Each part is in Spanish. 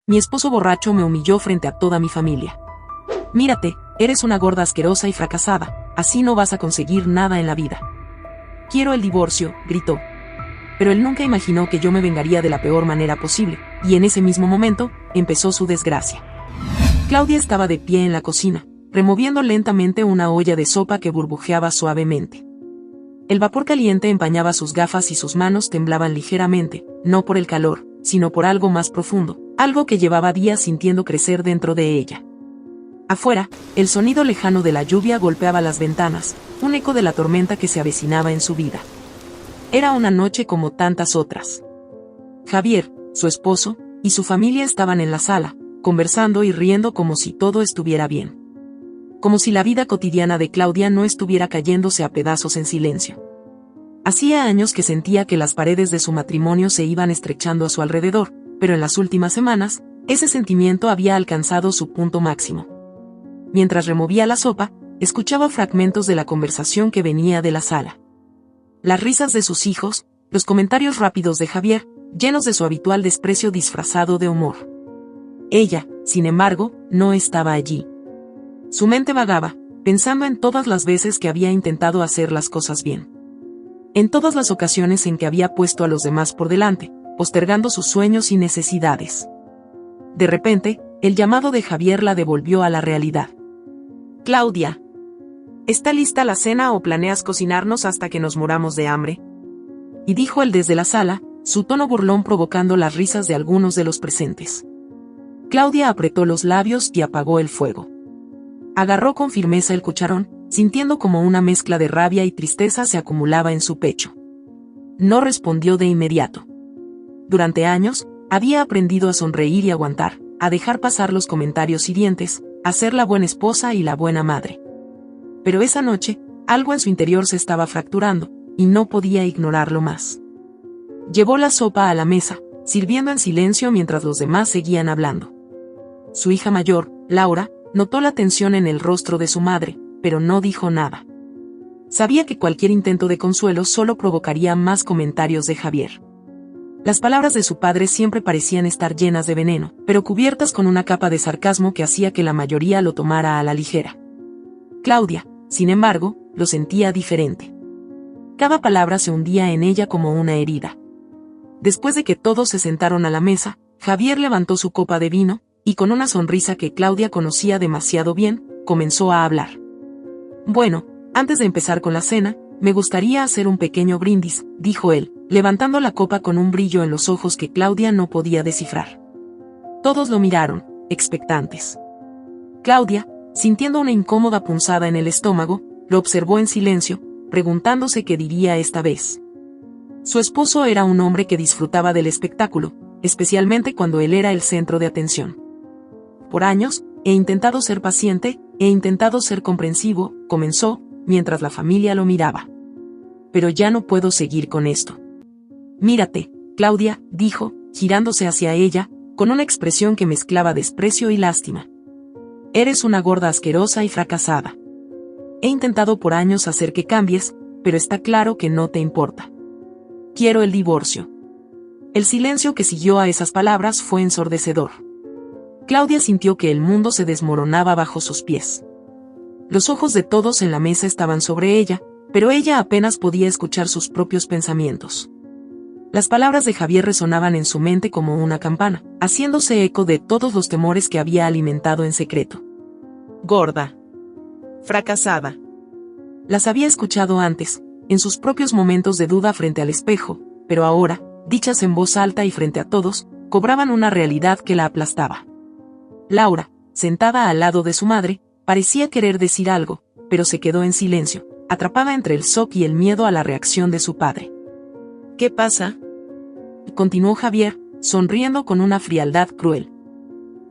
Mi esposo borracho me humilló frente a toda mi familia. Mírate, eres una gorda asquerosa y fracasada, así no vas a conseguir nada en la vida. Quiero el divorcio, gritó. Pero él nunca imaginó que yo me vengaría de la peor manera posible, y en ese mismo momento, empezó su desgracia. Claudia estaba de pie en la cocina, removiendo lentamente una olla de sopa que burbujeaba suavemente. El vapor caliente empañaba sus gafas y sus manos temblaban ligeramente, no por el calor, sino por algo más profundo, algo que llevaba días sintiendo crecer dentro de ella. Afuera, el sonido lejano de la lluvia golpeaba las ventanas, un eco de la tormenta que se avecinaba en su vida. Era una noche como tantas otras. Javier, su esposo, y su familia estaban en la sala, conversando y riendo como si todo estuviera bien. Como si la vida cotidiana de Claudia no estuviera cayéndose a pedazos en silencio. Hacía años que sentía que las paredes de su matrimonio se iban estrechando a su alrededor, pero en las últimas semanas, ese sentimiento había alcanzado su punto máximo. Mientras removía la sopa, escuchaba fragmentos de la conversación que venía de la sala. Las risas de sus hijos, los comentarios rápidos de Javier, llenos de su habitual desprecio disfrazado de humor. Ella, sin embargo, no estaba allí. Su mente vagaba, pensando en todas las veces que había intentado hacer las cosas bien. En todas las ocasiones en que había puesto a los demás por delante, postergando sus sueños y necesidades. De repente, el llamado de Javier la devolvió a la realidad. Claudia, ¿está lista la cena o planeas cocinarnos hasta que nos muramos de hambre? Y dijo él desde la sala, su tono burlón provocando las risas de algunos de los presentes. Claudia apretó los labios y apagó el fuego. Agarró con firmeza el cucharón, sintiendo como una mezcla de rabia y tristeza se acumulaba en su pecho. No respondió de inmediato. Durante años, había aprendido a sonreír y aguantar, a dejar pasar los comentarios hirientes, a ser la buena esposa y la buena madre. Pero esa noche, algo en su interior se estaba fracturando, y no podía ignorarlo más. Llevó la sopa a la mesa, sirviendo en silencio mientras los demás seguían hablando. Su hija mayor, Laura, notó la tensión en el rostro de su madre, pero no dijo nada. Sabía que cualquier intento de consuelo solo provocaría más comentarios de Javier. Las palabras de su padre siempre parecían estar llenas de veneno, pero cubiertas con una capa de sarcasmo que hacía que la mayoría lo tomara a la ligera. Claudia, sin embargo, lo sentía diferente. Cada palabra se hundía en ella como una herida. Después de que todos se sentaron a la mesa, Javier levantó su copa de vino, y con una sonrisa que Claudia conocía demasiado bien, comenzó a hablar. Bueno, antes de empezar con la cena, me gustaría hacer un pequeño brindis, dijo él, levantando la copa con un brillo en los ojos que Claudia no podía descifrar. Todos lo miraron, expectantes. Claudia, sintiendo una incómoda punzada en el estómago, lo observó en silencio, preguntándose qué diría esta vez. Su esposo era un hombre que disfrutaba del espectáculo, especialmente cuando él era el centro de atención. Por años, he intentado ser paciente, he intentado ser comprensivo, comenzó, mientras la familia lo miraba. Pero ya no puedo seguir con esto. Mírate, Claudia, dijo, girándose hacia ella, con una expresión que mezclaba desprecio y lástima. Eres una gorda asquerosa y fracasada. He intentado por años hacer que cambies, pero está claro que no te importa. Quiero el divorcio. El silencio que siguió a esas palabras fue ensordecedor. Claudia sintió que el mundo se desmoronaba bajo sus pies. Los ojos de todos en la mesa estaban sobre ella, pero ella apenas podía escuchar sus propios pensamientos. Las palabras de Javier resonaban en su mente como una campana, haciéndose eco de todos los temores que había alimentado en secreto. Gorda. Fracasada. Las había escuchado antes, en sus propios momentos de duda frente al espejo, pero ahora, dichas en voz alta y frente a todos, cobraban una realidad que la aplastaba. Laura, sentada al lado de su madre, parecía querer decir algo, pero se quedó en silencio, atrapada entre el shock y el miedo a la reacción de su padre. ¿Qué pasa?, continuó Javier, sonriendo con una frialdad cruel.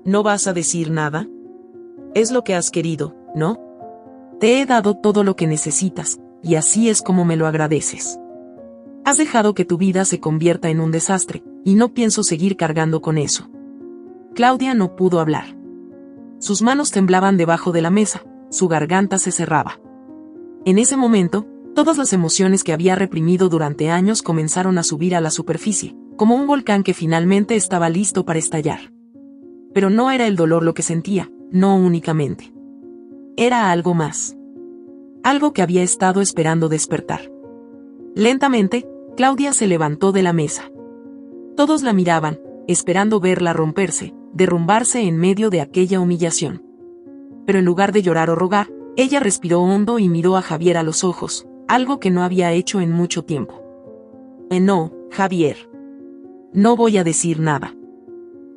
¿No vas a decir nada? Es lo que has querido, ¿no? Te he dado todo lo que necesitas, y así es como me lo agradeces. Has dejado que tu vida se convierta en un desastre, y no pienso seguir cargando con eso. Claudia no pudo hablar. Sus manos temblaban debajo de la mesa, su garganta se cerraba. En ese momento, todas las emociones que había reprimido durante años comenzaron a subir a la superficie, como un volcán que finalmente estaba listo para estallar. Pero no era el dolor lo que sentía, no únicamente. Era algo más. Algo que había estado esperando despertar. Lentamente, Claudia se levantó de la mesa. Todos la miraban, esperando verla romperse, derrumbarse en medio de aquella humillación. Pero en lugar de llorar o rogar, ella respiró hondo y miró a Javier a los ojos, algo que no había hecho en mucho tiempo. No, Javier. No voy a decir nada.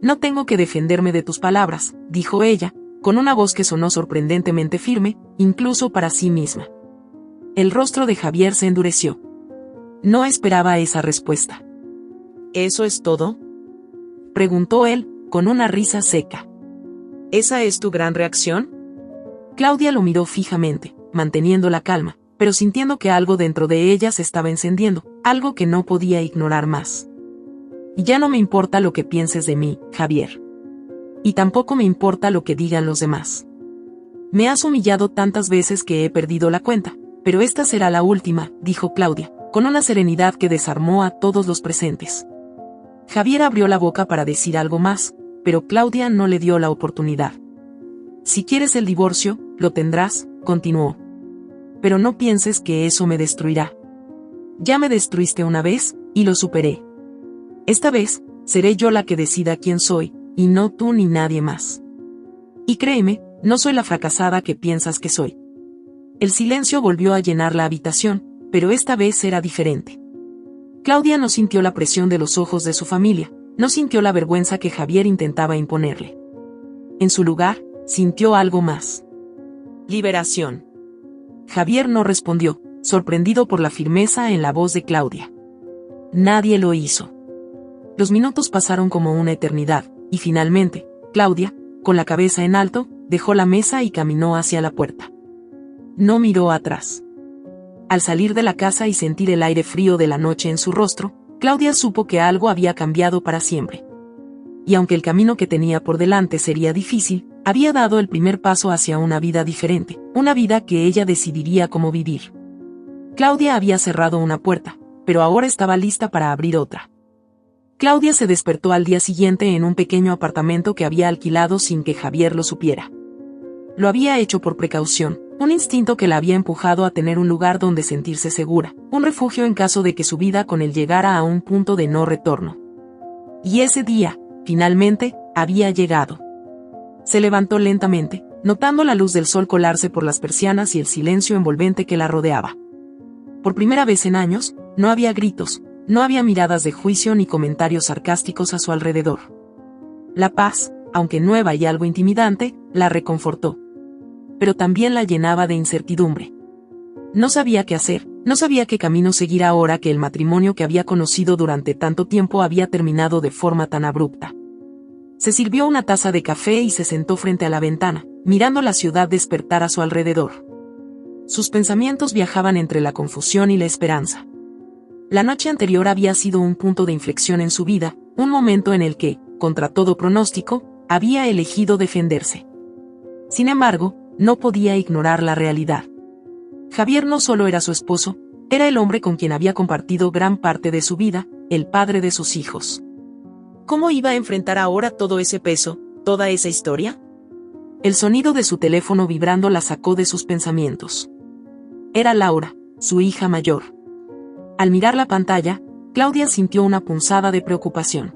No tengo que defenderme de tus palabras, dijo ella, con una voz que sonó sorprendentemente firme, incluso para sí misma. El rostro de Javier se endureció. No esperaba esa respuesta. ¿Eso es todo?, preguntó él, con una risa seca. ¿Esa es tu gran reacción? Claudia lo miró fijamente, manteniendo la calma, pero sintiendo que algo dentro de ella se estaba encendiendo, algo que no podía ignorar más. Y ya no me importa lo que pienses de mí, Javier. Y tampoco me importa lo que digan los demás. Me has humillado tantas veces que he perdido la cuenta, pero esta será la última, dijo Claudia, con una serenidad que desarmó a todos los presentes. Javier abrió la boca para decir algo más, pero Claudia no le dio la oportunidad. Si quieres el divorcio, lo tendrás, continuó. Pero no pienses que eso me destruirá. Ya me destruiste una vez, y lo superé. Esta vez, seré yo la que decida quién soy, y no tú ni nadie más. Y créeme, no soy la fracasada que piensas que soy. El silencio volvió a llenar la habitación, pero esta vez era diferente. Claudia no sintió la presión de los ojos de su familia, no sintió la vergüenza que Javier intentaba imponerle. En su lugar, sintió algo más. Liberación. Javier no respondió, sorprendido por la firmeza en la voz de Claudia. Nadie lo hizo. Los minutos pasaron como una eternidad, y finalmente, Claudia, con la cabeza en alto, dejó la mesa y caminó hacia la puerta. No miró atrás. Al salir de la casa y sentir el aire frío de la noche en su rostro, Claudia supo que algo había cambiado para siempre. Y aunque el camino que tenía por delante sería difícil, había dado el primer paso hacia una vida diferente, una vida que ella decidiría cómo vivir. Claudia había cerrado una puerta, pero ahora estaba lista para abrir otra. Claudia se despertó al día siguiente en un pequeño apartamento que había alquilado sin que Javier lo supiera. Lo había hecho por precaución, un instinto que la había empujado a tener un lugar donde sentirse segura, un refugio en caso de que su vida con él llegara a un punto de no retorno. Y ese día, finalmente, había llegado. Se levantó lentamente, notando la luz del sol colarse por las persianas y el silencio envolvente que la rodeaba. Por primera vez en años, no había gritos, no había miradas de juicio ni comentarios sarcásticos a su alrededor. La paz, aunque nueva y algo intimidante, la reconfortó. Pero también la llenaba de incertidumbre. No sabía qué hacer, no sabía qué camino seguir ahora que el matrimonio que había conocido durante tanto tiempo había terminado de forma tan abrupta. Se sirvió una taza de café y se sentó frente a la ventana, mirando la ciudad despertar a su alrededor. Sus pensamientos viajaban entre la confusión y la esperanza. La noche anterior había sido un punto de inflexión en su vida, un momento en el que, contra todo pronóstico, había elegido defenderse. Sin embargo, no podía ignorar la realidad. Javier no solo era su esposo, era el hombre con quien había compartido gran parte de su vida, el padre de sus hijos. ¿Cómo iba a enfrentar ahora todo ese peso, toda esa historia? El sonido de su teléfono vibrando la sacó de sus pensamientos. Era Laura, su hija mayor. Al mirar la pantalla, Claudia sintió una punzada de preocupación.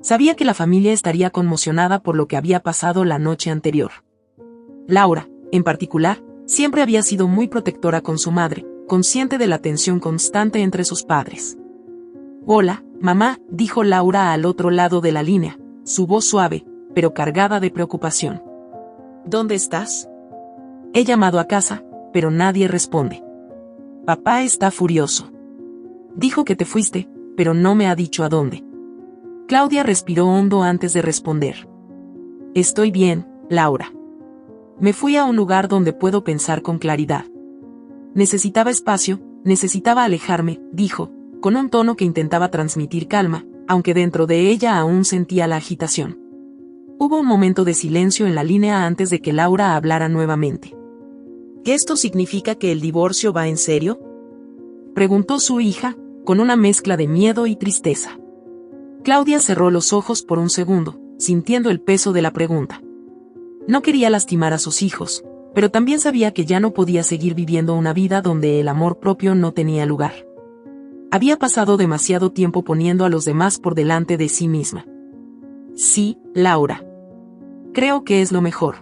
Sabía que la familia estaría conmocionada por lo que había pasado la noche anterior. Laura, en particular, siempre había sido muy protectora con su madre, consciente de la tensión constante entre sus padres. «Hola, mamá», dijo Laura al otro lado de la línea, su voz suave, pero cargada de preocupación. «¿Dónde estás?» «He llamado a casa, pero nadie responde. Papá está furioso. Dijo que te fuiste, pero no me ha dicho a dónde». Claudia respiró hondo antes de responder. «Estoy bien, Laura. Me fui a un lugar donde puedo pensar con claridad. Necesitaba espacio, necesitaba alejarme», dijo, con un tono que intentaba transmitir calma, aunque dentro de ella aún sentía la agitación. Hubo un momento de silencio en la línea antes de que Laura hablara nuevamente. «¿Que esto significa que el divorcio va en serio?», preguntó su hija, con una mezcla de miedo y tristeza. Claudia cerró los ojos por un segundo, sintiendo el peso de la pregunta. No quería lastimar a sus hijos, pero también sabía que ya no podía seguir viviendo una vida donde el amor propio no tenía lugar. Había pasado demasiado tiempo poniendo a los demás por delante de sí misma. Sí, Laura. Creo que es lo mejor.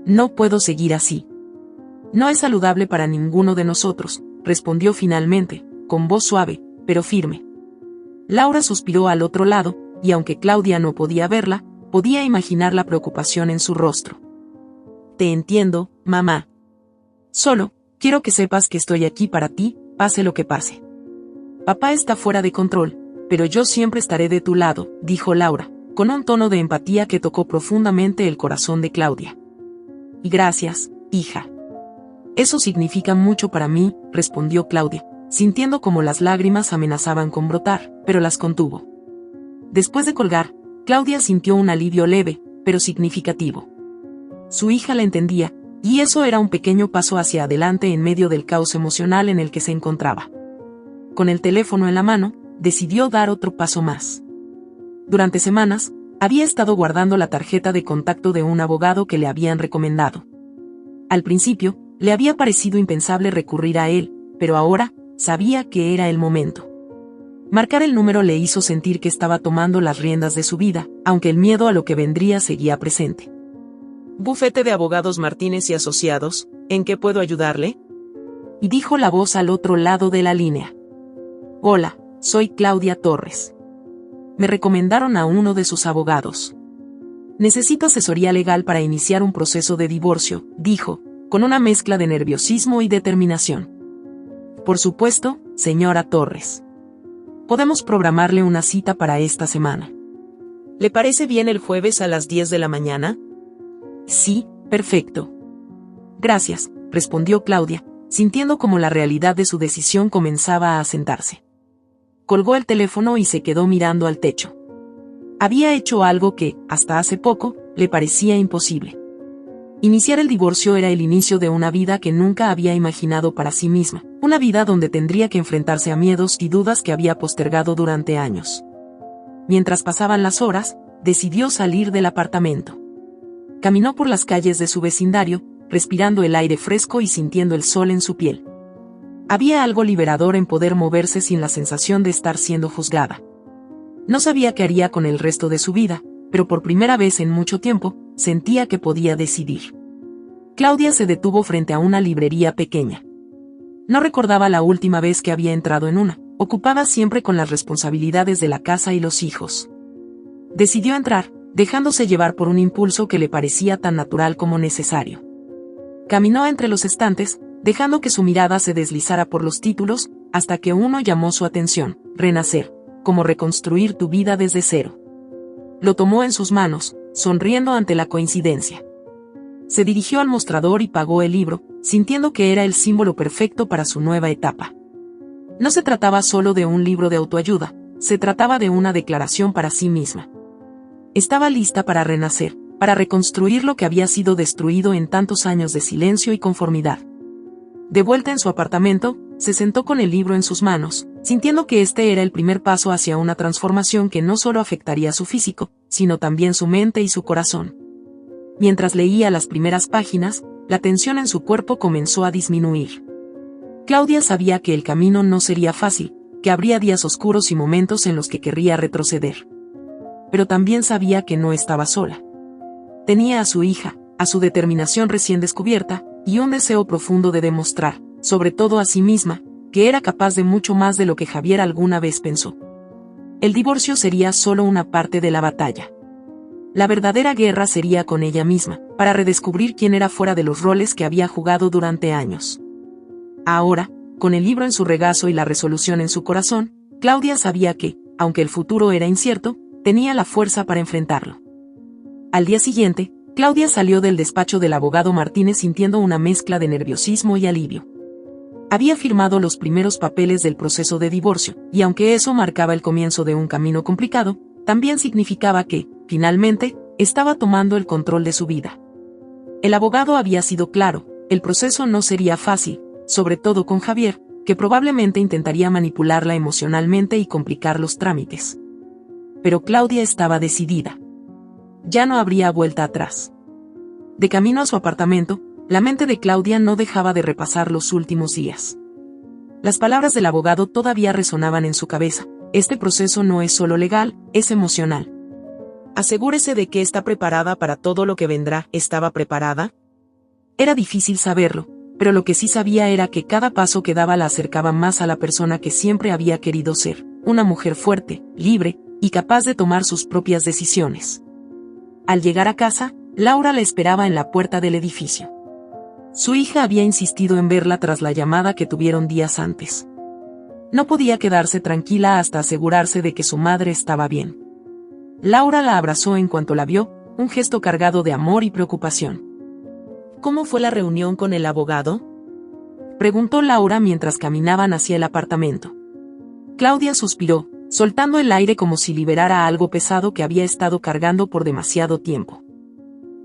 No puedo seguir así. No es saludable para ninguno de nosotros, respondió finalmente, con voz suave, pero firme. Laura suspiró al otro lado, y aunque Claudia no podía verla, podía imaginar la preocupación en su rostro. Te entiendo, mamá. Solo, quiero que sepas que estoy aquí para ti, pase lo que pase. Papá está fuera de control, pero yo siempre estaré de tu lado, dijo Laura, con un tono de empatía que tocó profundamente el corazón de Claudia. Y gracias, hija. Eso significa mucho para mí, respondió Claudia, sintiendo como las lágrimas amenazaban con brotar, pero las contuvo. Después de colgar, Claudia sintió un alivio leve, pero significativo. Su hija la entendía, y eso era un pequeño paso hacia adelante en medio del caos emocional en el que se encontraba. Con el teléfono en la mano, decidió dar otro paso más. Durante semanas, había estado guardando la tarjeta de contacto de un abogado que le habían recomendado. Al principio, le había parecido impensable recurrir a él, pero ahora, sabía que era el momento. Marcar el número le hizo sentir que estaba tomando las riendas de su vida, aunque el miedo a lo que vendría seguía presente. Bufete de Abogados Martínez y Asociados, ¿en qué puedo ayudarle? Y dijo la voz al otro lado de la línea. Hola, soy Claudia Torres. Me recomendaron a uno de sus abogados. Necesito asesoría legal para iniciar un proceso de divorcio, dijo, con una mezcla de nerviosismo y determinación. Por supuesto, señora Torres. Podemos programarle una cita para esta semana. ¿Le parece bien el jueves a las 10 de la mañana? Sí, perfecto. Gracias, respondió Claudia, sintiendo como la realidad de su decisión comenzaba a asentarse. Colgó el teléfono y se quedó mirando al techo. Había hecho algo que, hasta hace poco, le parecía imposible. Iniciar el divorcio era el inicio de una vida que nunca había imaginado para sí misma, una vida donde tendría que enfrentarse a miedos y dudas que había postergado durante años. Mientras pasaban las horas, decidió salir del apartamento. Caminó por las calles de su vecindario, respirando el aire fresco y sintiendo el sol en su piel. Había algo liberador en poder moverse sin la sensación de estar siendo juzgada. No sabía qué haría con el resto de su vida, pero por primera vez en mucho tiempo, sentía que podía decidir. Claudia se detuvo frente a una librería pequeña. No recordaba la última vez que había entrado en una, ocupada siempre con las responsabilidades de la casa y los hijos. Decidió entrar, dejándose llevar por un impulso que le parecía tan natural como necesario. Caminó entre los estantes, dejando que su mirada se deslizara por los títulos, hasta que uno llamó su atención: Renacer, cómo reconstruir tu vida desde cero. Lo tomó en sus manos, sonriendo ante la coincidencia. Se dirigió al mostrador y pagó el libro, sintiendo que era el símbolo perfecto para su nueva etapa. No se trataba solo de un libro de autoayuda, se trataba de una declaración para sí misma. Estaba lista para renacer, para reconstruir lo que había sido destruido en tantos años de silencio y conformidad. De vuelta en su apartamento, se sentó con el libro en sus manos, sintiendo que este era el primer paso hacia una transformación que no solo afectaría su físico, sino también su mente y su corazón. Mientras leía las primeras páginas, la tensión en su cuerpo comenzó a disminuir. Claudia sabía que el camino no sería fácil, que habría días oscuros y momentos en los que querría retroceder. Pero también sabía que no estaba sola. Tenía a su hija, a su determinación recién descubierta, y un deseo profundo de demostrar, sobre todo a sí misma, que era capaz de mucho más de lo que Javier alguna vez pensó. El divorcio sería solo una parte de la batalla. La verdadera guerra sería con ella misma, para redescubrir quién era fuera de los roles que había jugado durante años. Ahora, con el libro en su regazo y la resolución en su corazón, Claudia sabía que, aunque el futuro era incierto, tenía la fuerza para enfrentarlo. Al día siguiente, Claudia salió del despacho del abogado Martínez sintiendo una mezcla de nerviosismo y alivio. Había firmado los primeros papeles del proceso de divorcio, y aunque eso marcaba el comienzo de un camino complicado, también significaba que, finalmente, estaba tomando el control de su vida. El abogado había sido claro: el proceso no sería fácil, sobre todo con Javier, que probablemente intentaría manipularla emocionalmente y complicar los trámites. Pero Claudia estaba decidida. ya no habría vuelta atrás. De camino a su apartamento, la mente de Claudia no dejaba de repasar los últimos días. Las palabras del abogado todavía resonaban en su cabeza. Este proceso no es solo legal, es emocional. Asegúrese de que está preparada para todo lo que vendrá. ¿Estaba preparada? Era difícil saberlo, pero lo que sí sabía era que cada paso que daba la acercaba más a la persona que siempre había querido ser, una mujer fuerte, libre, y capaz de tomar sus propias decisiones. Al llegar a casa, Laura la esperaba en la puerta del edificio. Su hija había insistido en verla tras la llamada que tuvieron días antes. No podía quedarse tranquila hasta asegurarse de que su madre estaba bien. Laura la abrazó en cuanto la vio, un gesto cargado de amor y preocupación. ¿Cómo fue la reunión con el abogado?, preguntó Laura mientras caminaban hacia el apartamento. Claudia suspiró, soltando el aire como si liberara algo pesado que había estado cargando por demasiado tiempo.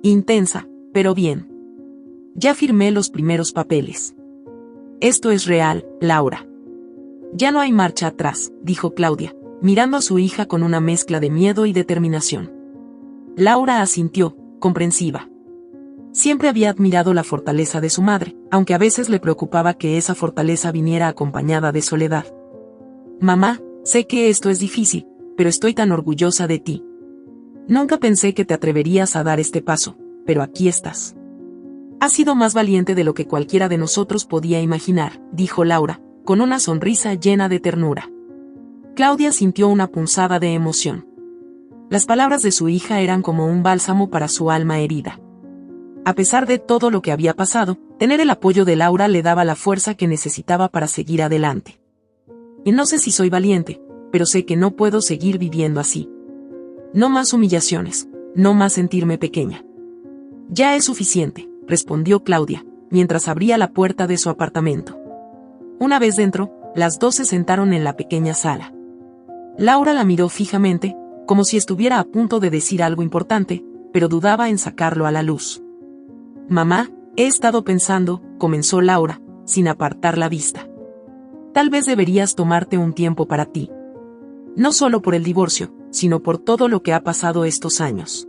Intensa, pero bien. Ya firmé los primeros papeles. Esto es real, Laura. Ya no hay marcha atrás, dijo Claudia, mirando a su hija con una mezcla de miedo y determinación. Laura asintió, comprensiva. Siempre había admirado la fortaleza de su madre, aunque a veces le preocupaba que esa fortaleza viniera acompañada de soledad. Mamá, sé que esto es difícil, pero estoy tan orgullosa de ti. Nunca pensé que te atreverías a dar este paso, pero aquí estás. Has sido más valiente de lo que cualquiera de nosotros podía imaginar, dijo Laura, con una sonrisa llena de ternura. Claudia sintió una punzada de emoción. Las palabras de su hija eran como un bálsamo para su alma herida. A pesar de todo lo que había pasado, tener el apoyo de Laura le daba la fuerza que necesitaba para seguir adelante. Y no sé si soy valiente, pero sé que no puedo seguir viviendo así. No más humillaciones, no más sentirme pequeña. Ya es suficiente, respondió Claudia, mientras abría la puerta de su apartamento. Una vez dentro, las dos se sentaron en la pequeña sala. Laura la miró fijamente, como si estuviera a punto de decir algo importante, pero dudaba en sacarlo a la luz. Mamá, he estado pensando, comenzó Laura, sin apartar la vista. Tal vez deberías tomarte un tiempo para ti. No solo por el divorcio, sino por todo lo que ha pasado estos años.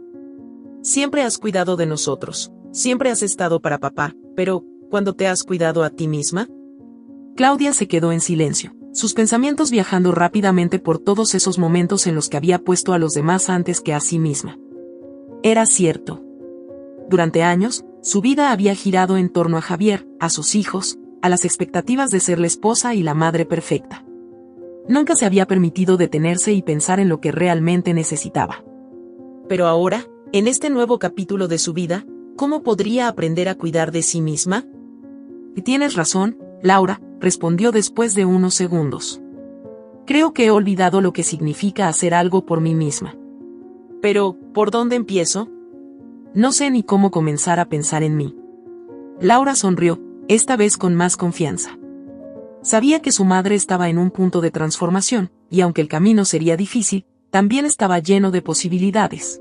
Siempre has cuidado de nosotros, siempre has estado para papá, pero, ¿cuándo te has cuidado a ti misma? Claudia se quedó en silencio, sus pensamientos viajando rápidamente por todos esos momentos en los que había puesto a los demás antes que a sí misma. Era cierto. Durante años, su vida había girado en torno a Javier, a sus hijos, a las expectativas de ser la esposa y la madre perfecta. Nunca se había permitido detenerse y pensar en lo que realmente necesitaba. Pero ahora, en este nuevo capítulo de su vida, ¿cómo podría aprender a cuidar de sí misma? Tienes razón, Laura, respondió después de unos segundos. Creo que he olvidado lo que significa hacer algo por mí misma. Pero, ¿por dónde empiezo? No sé ni cómo comenzar a pensar en mí. Laura sonrió, esta vez con más confianza. Sabía que su madre estaba en un punto de transformación, y aunque el camino sería difícil, también estaba lleno de posibilidades.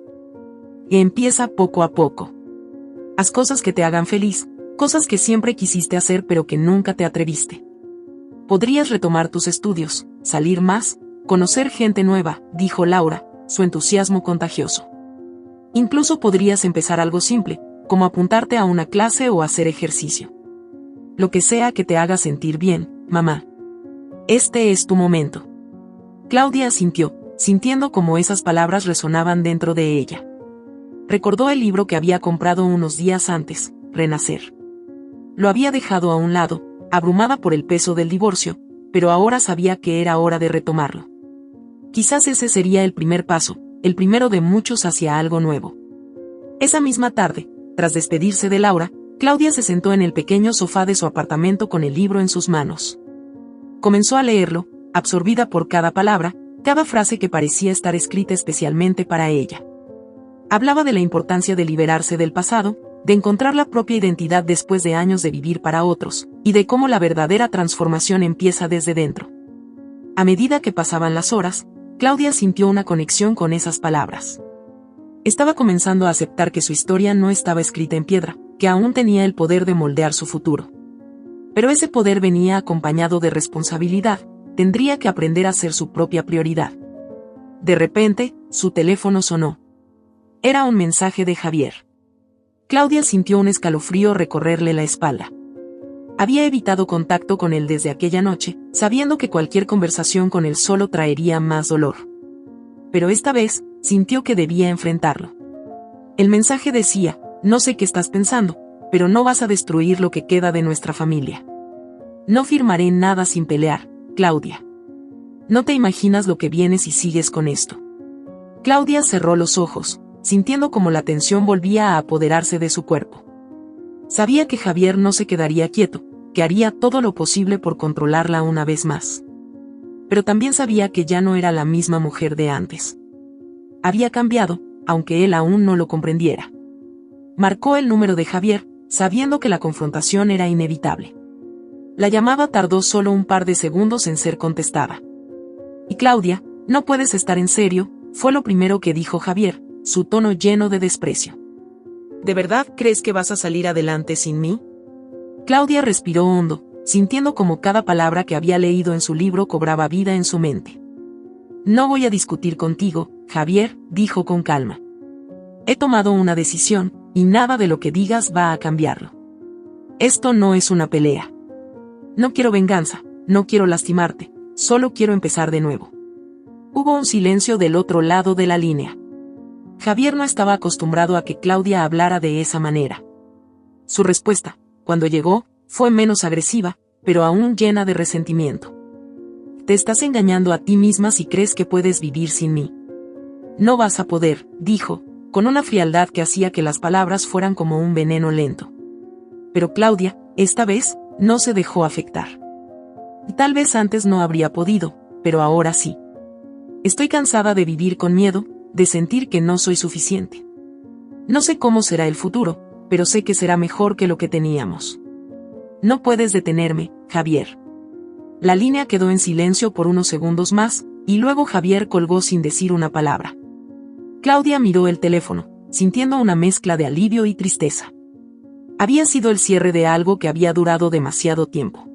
Y empieza poco a poco. Haz cosas que te hagan feliz, cosas que siempre quisiste hacer pero que nunca te atreviste. Podrías retomar tus estudios, salir más, conocer gente nueva, dijo Laura, su entusiasmo contagioso. Incluso podrías empezar algo simple, como apuntarte a una clase o hacer ejercicio. Lo que sea que te haga sentir bien, mamá. Este es tu momento. Claudia asintió, sintiendo como esas palabras resonaban dentro de ella. Recordó el libro que había comprado unos días antes, Renacer. Lo había dejado a un lado, abrumada por el peso del divorcio, pero ahora sabía que era hora de retomarlo. Quizás ese sería el primer paso, el primero de muchos hacia algo nuevo. Esa misma tarde, tras despedirse de Laura, Claudia se sentó en el pequeño sofá de su apartamento con el libro en sus manos. Comenzó a leerlo, absorbida por cada palabra, cada frase que parecía estar escrita especialmente para ella. Hablaba de la importancia de liberarse del pasado, de encontrar la propia identidad después de años de vivir para otros, y de cómo la verdadera transformación empieza desde dentro. A medida que pasaban las horas, Claudia sintió una conexión con esas palabras. Estaba comenzando a aceptar que su historia no estaba escrita en piedra, que aún tenía el poder de moldear su futuro. Pero ese poder venía acompañado de responsabilidad, tendría que aprender a ser su propia prioridad. De repente, su teléfono sonó. Era un mensaje de Javier. Claudia sintió un escalofrío recorrerle la espalda. Había evitado contacto con él desde aquella noche, sabiendo que cualquier conversación con él solo traería más dolor. Pero esta vez, sintió que debía enfrentarlo. El mensaje decía: no sé qué estás pensando, pero no vas a destruir lo que queda de nuestra familia. No firmaré nada sin pelear, Claudia. No te imaginas lo que viene si sigues con esto. Claudia cerró los ojos, sintiendo como la tensión volvía a apoderarse de su cuerpo. Sabía que Javier no se quedaría quieto, que haría todo lo posible por controlarla una vez más. Pero también sabía que ya no era la misma mujer de antes. Había cambiado, aunque él aún no lo comprendiera. Marcó el número de Javier, sabiendo que la confrontación era inevitable. La llamada tardó solo un par de segundos en ser contestada. Y Claudia, no puedes estar en serio, fue lo primero que dijo Javier, su tono lleno de desprecio. ¿De verdad crees que vas a salir adelante sin mí? Claudia respiró hondo, sintiendo como cada palabra que había leído en su libro cobraba vida en su mente. No voy a discutir contigo, Javier, dijo con calma. He tomado una decisión, y nada de lo que digas va a cambiarlo. Esto no es una pelea. No quiero venganza, no quiero lastimarte, solo quiero empezar de nuevo. Hubo un silencio del otro lado de la línea. Javier no estaba acostumbrado a que Claudia hablara de esa manera. Su respuesta, cuando llegó, fue menos agresiva, pero aún llena de resentimiento. Te estás engañando a ti misma si crees que puedes vivir sin mí. No vas a poder, dijo, con una frialdad que hacía que las palabras fueran como un veneno lento. Pero Claudia, esta vez, no se dejó afectar. Y tal vez antes no habría podido, pero ahora sí. Estoy cansada de vivir con miedo, de sentir que no soy suficiente. No sé cómo será el futuro, pero sé que será mejor que lo que teníamos. No puedes detenerme, Javier. La línea quedó en silencio por unos segundos más, y luego Javier colgó sin decir una palabra. Claudia miró el teléfono, sintiendo una mezcla de alivio y tristeza. Había sido el cierre de algo que había durado demasiado tiempo.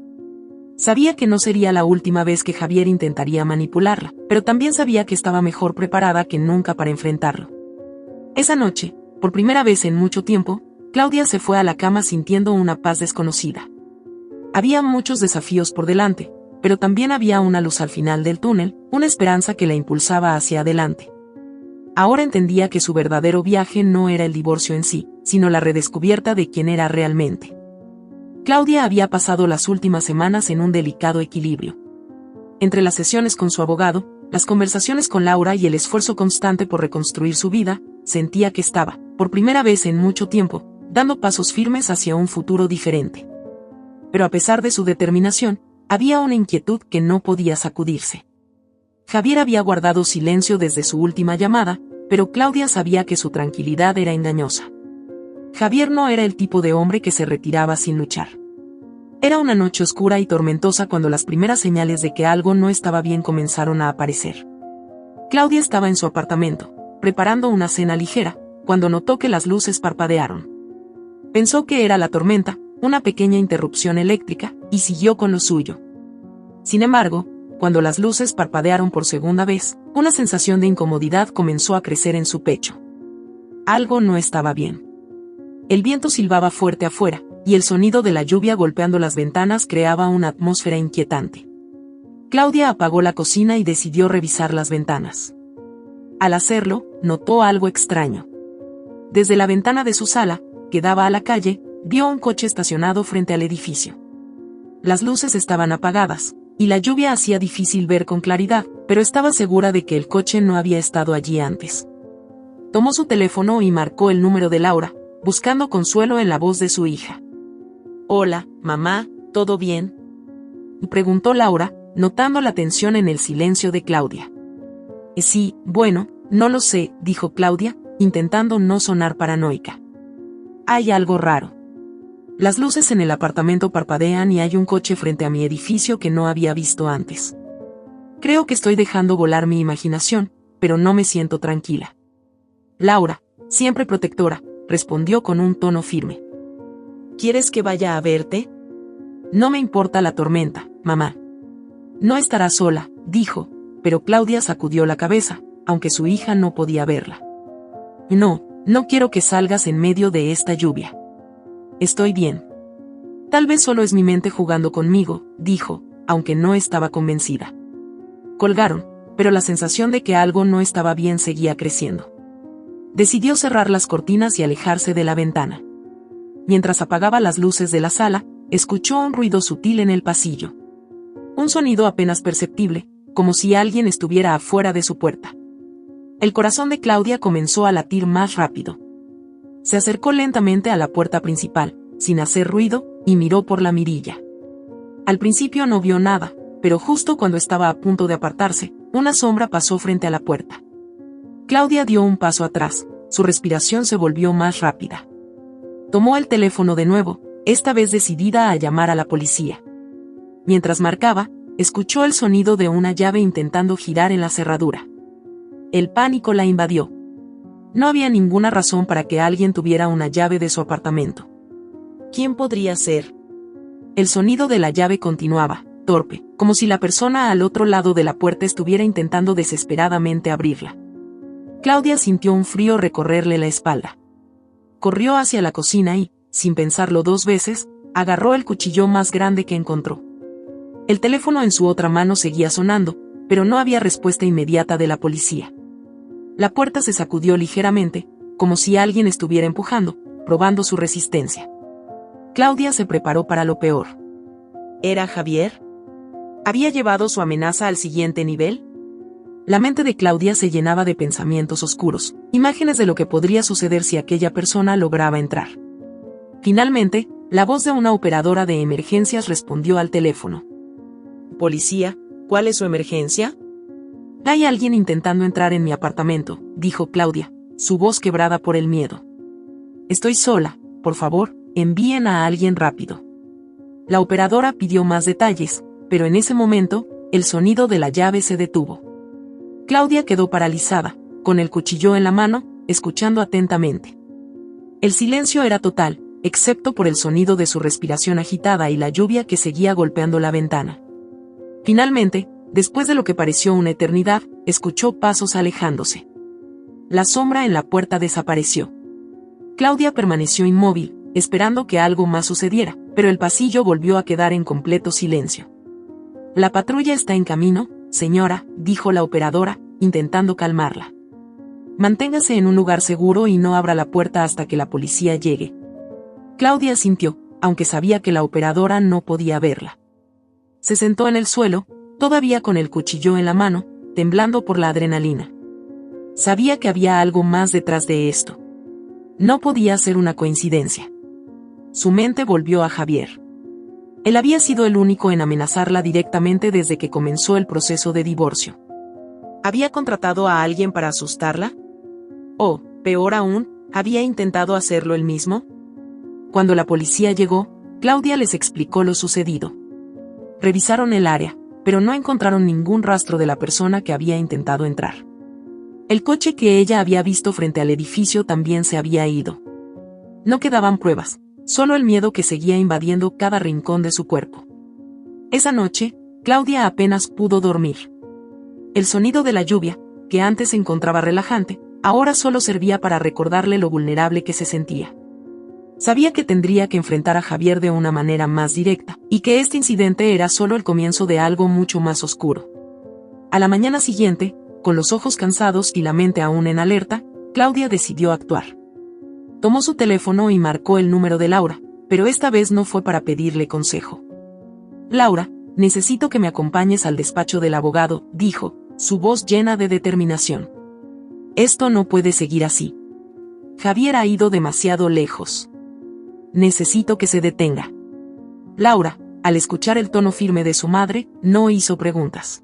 Sabía que no sería la última vez que Javier intentaría manipularla, pero también sabía que estaba mejor preparada que nunca para enfrentarlo. Esa noche, por primera vez en mucho tiempo, Claudia se fue a la cama sintiendo una paz desconocida. Había muchos desafíos por delante, pero también había una luz al final del túnel, una esperanza que la impulsaba hacia adelante. Ahora entendía que su verdadero viaje no era el divorcio en sí, sino la redescubierta de quién era realmente. Claudia había pasado las últimas semanas en un delicado equilibrio. Entre las sesiones con su abogado, las conversaciones con Laura y el esfuerzo constante por reconstruir su vida, sentía que estaba, por primera vez en mucho tiempo, dando pasos firmes hacia un futuro diferente. Pero a pesar de su determinación, había una inquietud que no podía sacudirse. Javier había guardado silencio desde su última llamada, pero Claudia sabía que su tranquilidad era engañosa. Javier no era el tipo de hombre que se retiraba sin luchar. Era una noche oscura y tormentosa cuando las primeras señales de que algo no estaba bien comenzaron a aparecer. Claudia estaba en su apartamento, preparando una cena ligera, cuando notó que las luces parpadearon. Pensó que era la tormenta, una pequeña interrupción eléctrica, y siguió con lo suyo. Sin embargo, cuando las luces parpadearon por segunda vez, una sensación de incomodidad comenzó a crecer en su pecho. Algo no estaba bien. El viento silbaba fuerte afuera, y el sonido de la lluvia golpeando las ventanas creaba una atmósfera inquietante. Claudia apagó la cocina y decidió revisar las ventanas. Al hacerlo, notó algo extraño. Desde la ventana de su sala, que daba a la calle, vio un coche estacionado frente al edificio. Las luces estaban apagadas, y la lluvia hacía difícil ver con claridad, pero estaba segura de que el coche no había estado allí antes. Tomó su teléfono y marcó el número de Laura, buscando consuelo en la voz de su hija. «Hola, mamá, ¿todo bien?», preguntó Laura, notando la tensión en el silencio de Claudia. Sí, bueno, no lo sé», dijo Claudia, intentando no sonar paranoica. «Hay algo raro. Las luces en el apartamento parpadean y hay un coche frente a mi edificio que no había visto antes. Creo que estoy dejando volar mi imaginación, pero no me siento tranquila». Laura, siempre protectora, respondió con un tono firme. «¿Quieres que vaya a verte?». «No me importa la tormenta, mamá». «No estará sola», dijo, pero Claudia sacudió la cabeza, aunque su hija no podía verla. No, no quiero que salgas en medio de esta lluvia. Estoy bien. Tal vez solo es mi mente jugando conmigo, dijo, aunque no estaba convencida. Colgaron, pero la sensación de que algo no estaba bien seguía creciendo. Decidió cerrar las cortinas y alejarse de la ventana. Mientras apagaba las luces de la sala, escuchó un ruido sutil en el pasillo. Un sonido apenas perceptible, como si alguien estuviera afuera de su puerta. El corazón de Claudia comenzó a latir más rápido. Se acercó lentamente a la puerta principal, sin hacer ruido, y miró por la mirilla. Al principio no vio nada, pero justo cuando estaba a punto de apartarse, una sombra pasó frente a la puerta. Claudia dio un paso atrás, su respiración se volvió más rápida. Tomó el teléfono de nuevo, esta vez decidida a llamar a la policía. Mientras marcaba, escuchó el sonido de una llave intentando girar en la cerradura. El pánico la invadió. No había ninguna razón para que alguien tuviera una llave de su apartamento. ¿Quién podría ser? El sonido de la llave continuaba, torpe, como si la persona al otro lado de la puerta estuviera intentando desesperadamente abrirla. Claudia sintió un frío recorrerle la espalda. Corrió hacia la cocina y, sin pensarlo dos veces, agarró el cuchillo más grande que encontró. El teléfono en su otra mano seguía sonando, pero no había respuesta inmediata de la policía. La puerta se sacudió ligeramente, como si alguien estuviera empujando, probando su resistencia. Claudia se preparó para lo peor. ¿Era Javier? ¿Había llevado su amenaza al siguiente nivel? La mente de Claudia se llenaba de pensamientos oscuros, imágenes de lo que podría suceder si aquella persona lograba entrar. Finalmente, la voz de una operadora de emergencias respondió al teléfono. «Policía, ¿cuál es su emergencia?» «Hay alguien intentando entrar en mi apartamento», dijo Claudia, su voz quebrada por el miedo. «Estoy sola, por favor, envíen a alguien rápido». La operadora pidió más detalles, pero en ese momento, el sonido de la llave se detuvo. Claudia quedó paralizada, con el cuchillo en la mano, escuchando atentamente. El silencio era total, excepto por el sonido de su respiración agitada y la lluvia que seguía golpeando la ventana. Finalmente, después de lo que pareció una eternidad, escuchó pasos alejándose. La sombra en la puerta desapareció. Claudia permaneció inmóvil, esperando que algo más sucediera, pero el pasillo volvió a quedar en completo silencio. «La patrulla está en camino, señora», dijo la operadora, intentando calmarla. «Manténgase en un lugar seguro y no abra la puerta hasta que la policía llegue». Claudia asintió, aunque sabía que la operadora no podía verla. Se sentó en el suelo, todavía con el cuchillo en la mano, temblando por la adrenalina. Sabía que había algo más detrás de esto. No podía ser una coincidencia. Su mente volvió a Javier. Él había sido el único en amenazarla directamente desde que comenzó el proceso de divorcio. ¿Había contratado a alguien para asustarla? O, peor aún, ¿había intentado hacerlo él mismo? Cuando la policía llegó, Claudia les explicó lo sucedido. Revisaron el área, pero no encontraron ningún rastro de la persona que había intentado entrar. El coche que ella había visto frente al edificio también se había ido. No quedaban pruebas, solo el miedo que seguía invadiendo cada rincón de su cuerpo. Esa noche, Claudia apenas pudo dormir. El sonido de la lluvia, que antes se encontraba relajante, ahora solo servía para recordarle lo vulnerable que se sentía. Sabía que tendría que enfrentar a Javier de una manera más directa, y que este incidente era solo el comienzo de algo mucho más oscuro. A la mañana siguiente, con los ojos cansados y la mente aún en alerta, Claudia decidió actuar. Tomó su teléfono y marcó el número de Laura, pero esta vez no fue para pedirle consejo. «Laura, necesito que me acompañes al despacho del abogado», dijo, su voz llena de determinación. «Esto no puede seguir así. Javier ha ido demasiado lejos. Necesito que se detenga». Laura, al escuchar el tono firme de su madre, no hizo preguntas.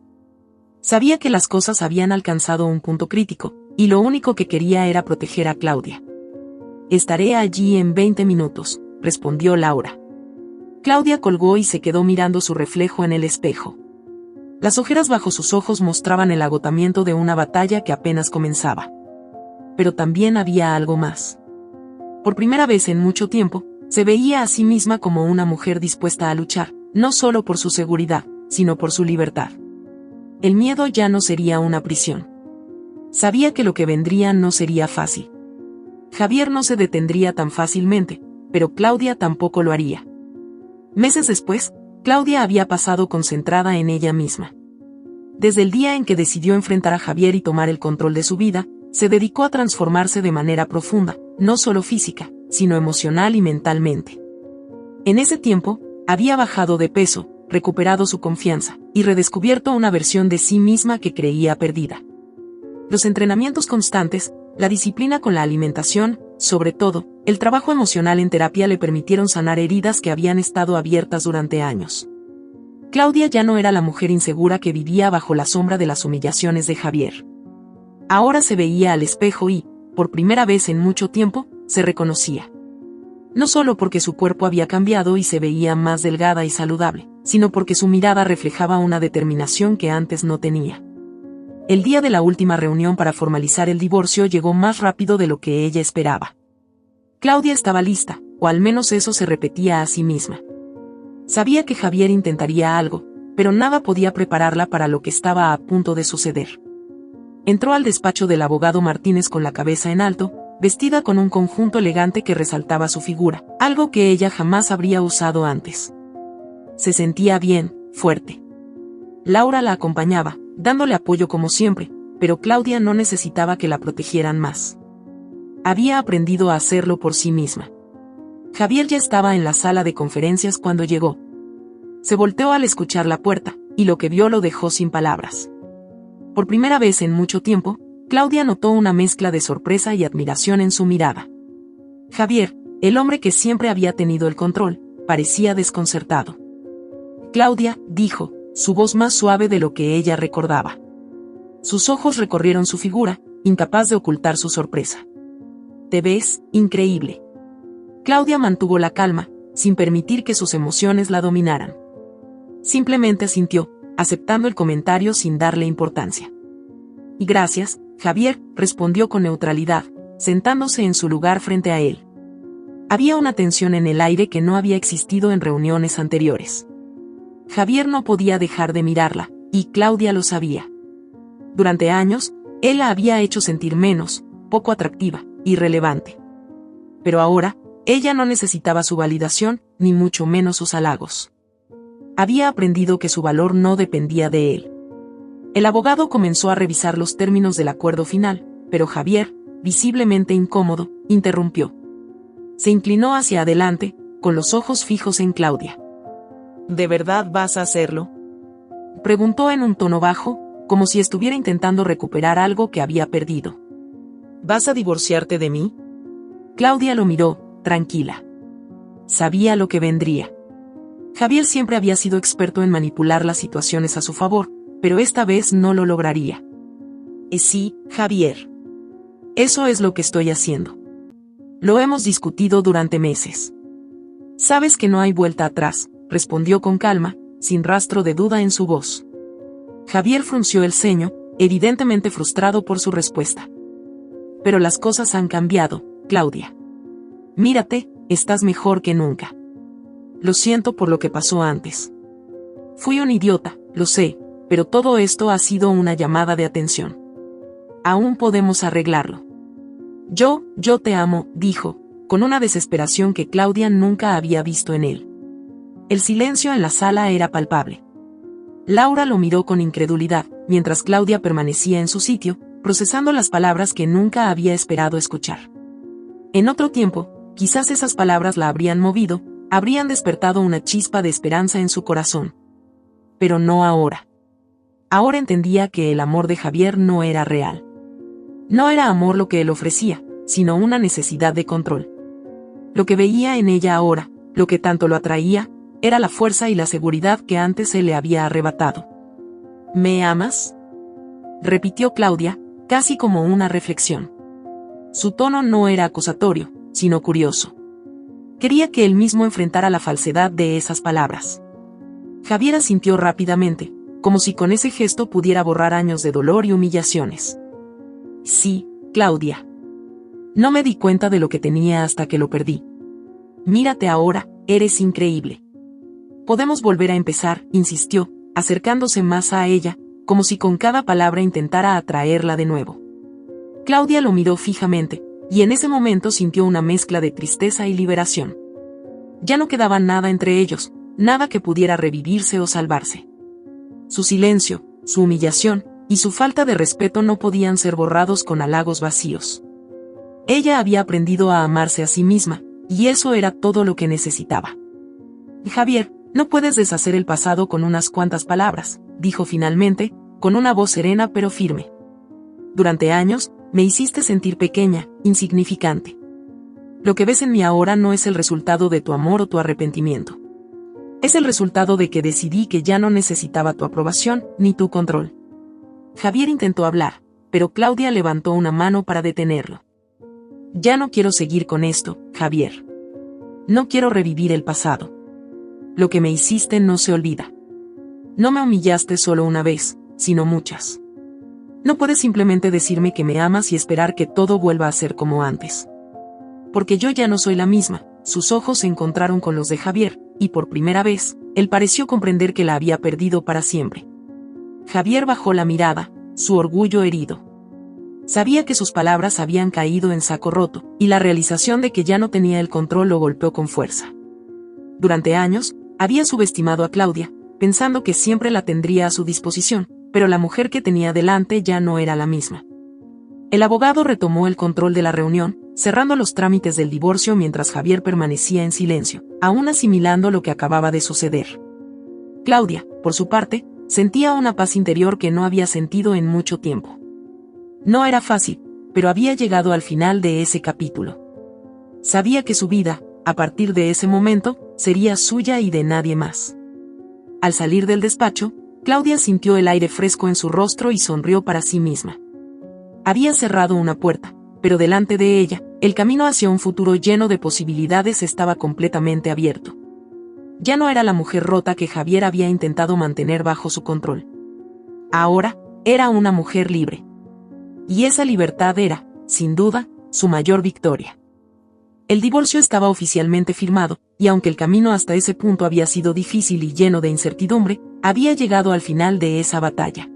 Sabía que las cosas habían alcanzado un punto crítico, y lo único que quería era proteger a Claudia. «Estaré allí en 20 minutos», respondió Laura. Claudia colgó y se quedó mirando su reflejo en el espejo. Las ojeras bajo sus ojos mostraban el agotamiento de una batalla que apenas comenzaba. Pero también había algo más. Por primera vez en mucho tiempo, se veía a sí misma como una mujer dispuesta a luchar, no solo por su seguridad, sino por su libertad. El miedo ya no sería una prisión. Sabía que lo que vendría no sería fácil. Javier no se detendría tan fácilmente, pero Claudia tampoco lo haría. Meses después, Claudia había pasado concentrada en ella misma. Desde el día en que decidió enfrentar a Javier y tomar el control de su vida, se dedicó a transformarse de manera profunda, no solo física, sino emocional y mentalmente. En ese tiempo, había bajado de peso, recuperado su confianza, y redescubierto una versión de sí misma que creía perdida. Los entrenamientos constantes, la disciplina con la alimentación, sobre todo, el trabajo emocional en terapia le permitieron sanar heridas que habían estado abiertas durante años. Claudia ya no era la mujer insegura que vivía bajo la sombra de las humillaciones de Javier. Ahora se veía al espejo y, por primera vez en mucho tiempo, se reconocía. No solo porque su cuerpo había cambiado y se veía más delgada y saludable, sino porque su mirada reflejaba una determinación que antes no tenía. El día de la última reunión para formalizar el divorcio llegó más rápido de lo que ella esperaba. Claudia estaba lista, o al menos eso se repetía a sí misma. Sabía que Javier intentaría algo, pero nada podía prepararla para lo que estaba a punto de suceder. Entró al despacho del abogado Martínez con la cabeza en alto, vestida con un conjunto elegante que resaltaba su figura, algo que ella jamás habría usado antes. Se sentía bien, fuerte. Laura la acompañaba, dándole apoyo como siempre, pero Claudia no necesitaba que la protegieran más. Había aprendido a hacerlo por sí misma. Javier ya estaba en la sala de conferencias cuando llegó. Se volteó al escuchar la puerta, y lo que vio lo dejó sin palabras. Por primera vez en mucho tiempo, Claudia notó una mezcla de sorpresa y admiración en su mirada. Javier, el hombre que siempre había tenido el control, parecía desconcertado. Claudia, dijo, su voz más suave de lo que ella recordaba. Sus ojos recorrieron su figura, incapaz de ocultar su sorpresa. Te ves increíble. Claudia mantuvo la calma, sin permitir que sus emociones la dominaran. Simplemente asintió, aceptando el comentario sin darle importancia. Y gracias, Javier, respondió con neutralidad, sentándose en su lugar frente a él. Había una tensión en el aire que no había existido en reuniones anteriores. Javier no podía dejar de mirarla, y Claudia lo sabía. Durante años, él la había hecho sentir menos, poco atractiva, irrelevante. Pero ahora, ella no necesitaba su validación, ni mucho menos sus halagos. Había aprendido que su valor no dependía de él. El abogado comenzó a revisar los términos del acuerdo final, pero Javier, visiblemente incómodo, interrumpió. Se inclinó hacia adelante, con los ojos fijos en Claudia. ¿De verdad vas a hacerlo?, preguntó en un tono bajo, como si estuviera intentando recuperar algo que había perdido. ¿Vas a divorciarte de mí? Claudia lo miró, tranquila. Sabía lo que vendría. Javier siempre había sido experto en manipular las situaciones a su favor, pero esta vez no lo lograría. Sí, Javier. Eso es lo que estoy haciendo. Lo hemos discutido durante meses. Sabes que no hay vuelta atrás, respondió con calma, sin rastro de duda en su voz. Javier frunció el ceño, evidentemente frustrado por su respuesta. Pero las cosas han cambiado, Claudia. Mírate, estás mejor que nunca. Lo siento por lo que pasó antes. Fui un idiota, lo sé, pero todo esto ha sido una llamada de atención. Aún podemos arreglarlo. Yo te amo, dijo, con una desesperación que Claudia nunca había visto en él. El silencio en la sala era palpable. Laura lo miró con incredulidad, mientras Claudia permanecía en su sitio, procesando las palabras que nunca había esperado escuchar. En otro tiempo, quizás esas palabras la habrían movido, habrían despertado una chispa de esperanza en su corazón. Pero no ahora. Ahora entendía que el amor de Javier no era real. No era amor lo que él ofrecía, sino una necesidad de control. Lo que veía en ella ahora, lo que tanto lo atraía, era la fuerza y la seguridad que antes se le había arrebatado. ¿Me amas?, repitió Claudia, casi como una reflexión. Su tono no era acusatorio, sino curioso. Quería que él mismo enfrentara la falsedad de esas palabras. Javier asintió rápidamente, como si con ese gesto pudiera borrar años de dolor y humillaciones. Sí, Claudia. No me di cuenta de lo que tenía hasta que lo perdí. Mírate ahora, eres increíble. Podemos volver a empezar, insistió, acercándose más a ella, como si con cada palabra intentara atraerla de nuevo. Claudia lo miró fijamente, y en ese momento sintió una mezcla de tristeza y liberación. Ya no quedaba nada entre ellos, nada que pudiera revivirse o salvarse. Su silencio, su humillación, y su falta de respeto no podían ser borrados con halagos vacíos. Ella había aprendido a amarse a sí misma, y eso era todo lo que necesitaba. Javier, no puedes deshacer el pasado con unas cuantas palabras, dijo finalmente, con una voz serena pero firme. Durante años, me hiciste sentir pequeña, insignificante. Lo que ves en mí ahora no es el resultado de tu amor o tu arrepentimiento. Es el resultado de que decidí que ya no necesitaba tu aprobación, ni tu control. Javier intentó hablar, pero Claudia levantó una mano para detenerlo. Ya no quiero seguir con esto, Javier. No quiero revivir el pasado. Lo que me hiciste no se olvida. No me humillaste solo una vez, sino muchas. No puedes simplemente decirme que me amas y esperar que todo vuelva a ser como antes. Porque yo ya no soy la misma. Sus ojos se encontraron con los de Javier, y por primera vez, él pareció comprender que la había perdido para siempre. Javier bajó la mirada, su orgullo herido. Sabía que sus palabras habían caído en saco roto, y la realización de que ya no tenía el control lo golpeó con fuerza. Durante años, había subestimado a Claudia, pensando que siempre la tendría a su disposición, pero la mujer que tenía delante ya no era la misma. El abogado retomó el control de la reunión, cerrando los trámites del divorcio mientras Javier permanecía en silencio, aún asimilando lo que acababa de suceder. Claudia, por su parte, sentía una paz interior que no había sentido en mucho tiempo. No era fácil, pero había llegado al final de ese capítulo. Sabía que su vida, a partir de ese momento, sería suya y de nadie más. Al salir del despacho, Claudia sintió el aire fresco en su rostro y sonrió para sí misma. Había cerrado una puerta, pero delante de ella, el camino hacia un futuro lleno de posibilidades estaba completamente abierto. Ya no era la mujer rota que Javier había intentado mantener bajo su control. Ahora, era una mujer libre. Y esa libertad era, sin duda, su mayor victoria. El divorcio estaba oficialmente firmado, y aunque el camino hasta ese punto había sido difícil y lleno de incertidumbre, había llegado al final de esa batalla.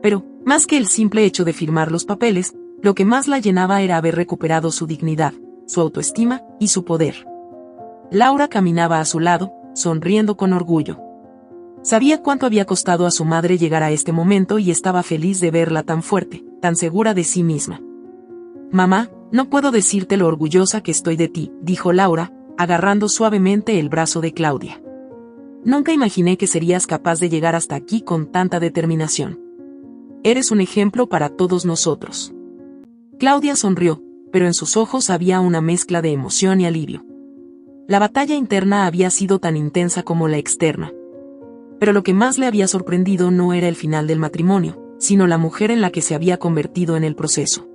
Pero, más que el simple hecho de firmar los papeles, lo que más la llenaba era haber recuperado su dignidad, su autoestima y su poder. Laura caminaba a su lado, sonriendo con orgullo. Sabía cuánto había costado a su madre llegar a este momento y estaba feliz de verla tan fuerte, tan segura de sí misma. «Mamá, no puedo decirte lo orgullosa que estoy de ti», dijo Laura, agarrando suavemente el brazo de Claudia. «Nunca imaginé que serías capaz de llegar hasta aquí con tanta determinación. Eres un ejemplo para todos nosotros». Claudia sonrió, pero en sus ojos había una mezcla de emoción y alivio. La batalla interna había sido tan intensa como la externa. Pero lo que más le había sorprendido no era el final del matrimonio, sino la mujer en la que se había convertido en el proceso.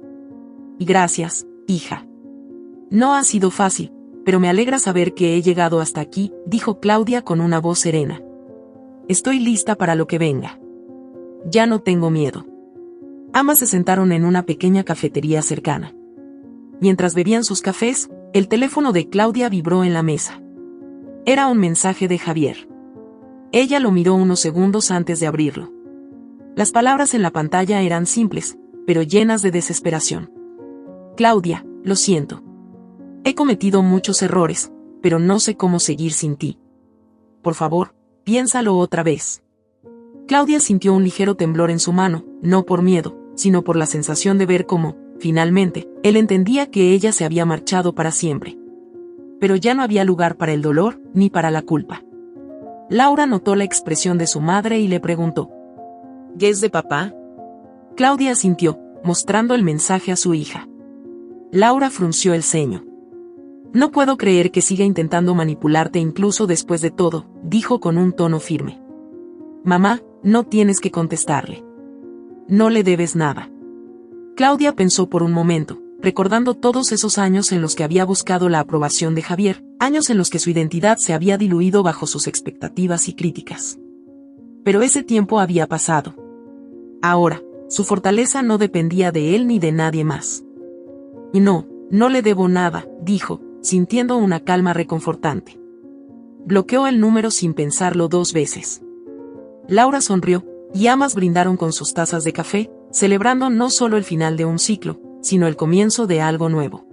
«Y gracias, hija. No ha sido fácil, pero me alegra saber que he llegado hasta aquí», dijo Claudia con una voz serena. «Estoy lista para lo que venga. Ya no tengo miedo». Ambas se sentaron en una pequeña cafetería cercana. Mientras bebían sus cafés, el teléfono de Claudia vibró en la mesa. Era un mensaje de Javier. Ella lo miró unos segundos antes de abrirlo. Las palabras en la pantalla eran simples, pero llenas de desesperación. «Claudia, lo siento. He cometido muchos errores, pero no sé cómo seguir sin ti. Por favor, piénsalo otra vez». Claudia sintió un ligero temblor en su mano, no por miedo, sino por la sensación de ver cómo, finalmente, él entendía que ella se había marchado para siempre. Pero ya no había lugar para el dolor, ni para la culpa. Laura notó la expresión de su madre y le preguntó: «¿Qué es de papá?». Claudia asintió, mostrando el mensaje a su hija. Laura frunció el ceño. «No puedo creer que siga intentando manipularte incluso después de todo», dijo con un tono firme. «Mamá, no tienes que contestarle. No le debes nada». Claudia pensó por un momento, recordando todos esos años en los que había buscado la aprobación de Javier, años en los que su identidad se había diluido bajo sus expectativas y críticas. Pero ese tiempo había pasado. Ahora, su fortaleza no dependía de él ni de nadie más. «Y no le debo nada», dijo, sintiendo una calma reconfortante. Bloqueó el número sin pensarlo 2 veces. Laura sonrió, y ambas brindaron con sus tazas de café, celebrando no solo el final de un ciclo, sino el comienzo de algo nuevo.